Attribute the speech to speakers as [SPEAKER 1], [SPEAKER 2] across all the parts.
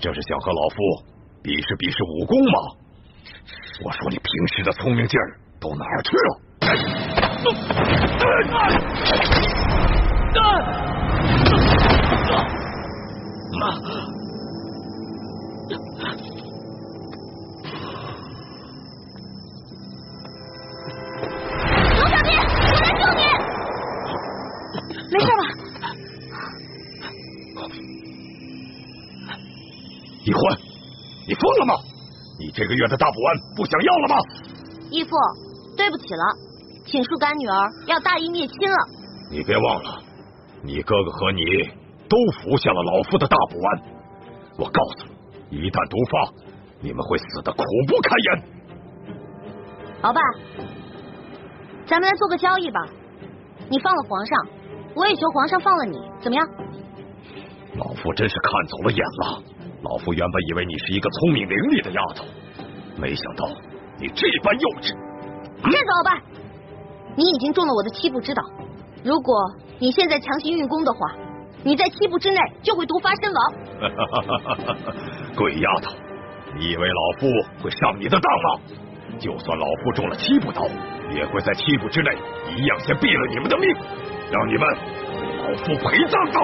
[SPEAKER 1] 这是想和老夫比试比试武功吗？我说你平时的聪明劲儿都哪儿去了？
[SPEAKER 2] 龙小弟，我来救你！没事吧？
[SPEAKER 1] 易欢，你疯了吗？你这个月的大补丸不想要了吗？
[SPEAKER 2] 义父，对不起了，请恕干女儿要大义灭亲了。
[SPEAKER 1] 你别忘了，你哥哥和你都服下了老夫的大补丸。我告诉你，一旦毒发，你们会死得苦不堪言。
[SPEAKER 2] 鳌拜，咱们来做个交易吧，你放了皇上，我也求皇上放了你，怎么样？
[SPEAKER 1] 老夫真是看走了眼了。老夫原本以为你是一个聪明伶俐的丫头，没想到你这般幼稚。
[SPEAKER 2] 是的，鳌拜，你已经中了我的七步之道。如果你现在强行运功的话，你在7步之内就会毒发身亡。
[SPEAKER 1] 鬼丫头，你以为老夫会上你的当吗？就算老夫中了7步刀，也会在7步之内一样先毙了你们的命，让你们为老夫陪葬的。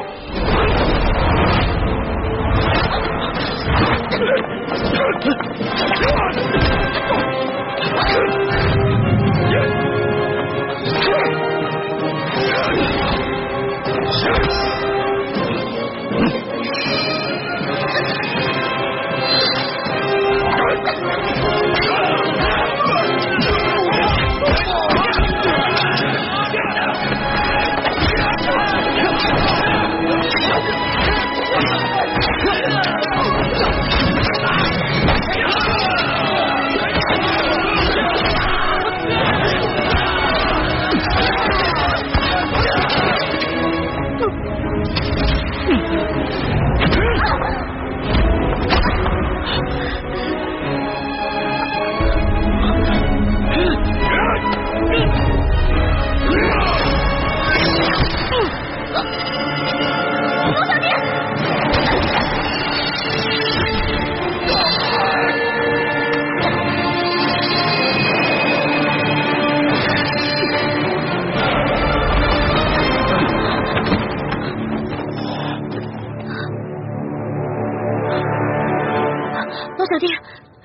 [SPEAKER 2] 小弟，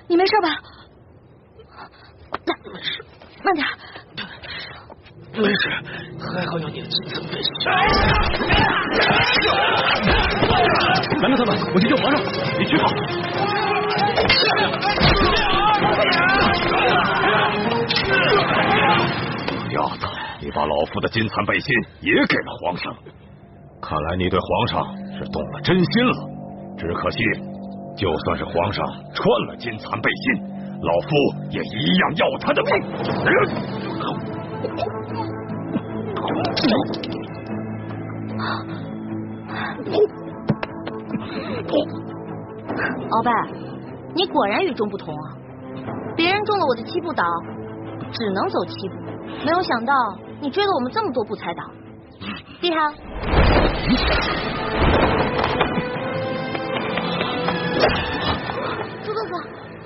[SPEAKER 2] 你没事吧？没事，慢点。
[SPEAKER 3] 没事，还好有你的金层背心。拦住他们，我去救皇上。你去吧。
[SPEAKER 1] 丫头，你把老夫的金蚕背心也给了皇上，看来你对皇上是动了真心了。只可惜，就算是皇上穿了金蚕背心，老夫也一样要他的命。
[SPEAKER 2] 鳌拜，你果然与众不同啊！别人中了我的7步倒，只能走7步，没有想到你追了我们这么多步才倒，厉害啊！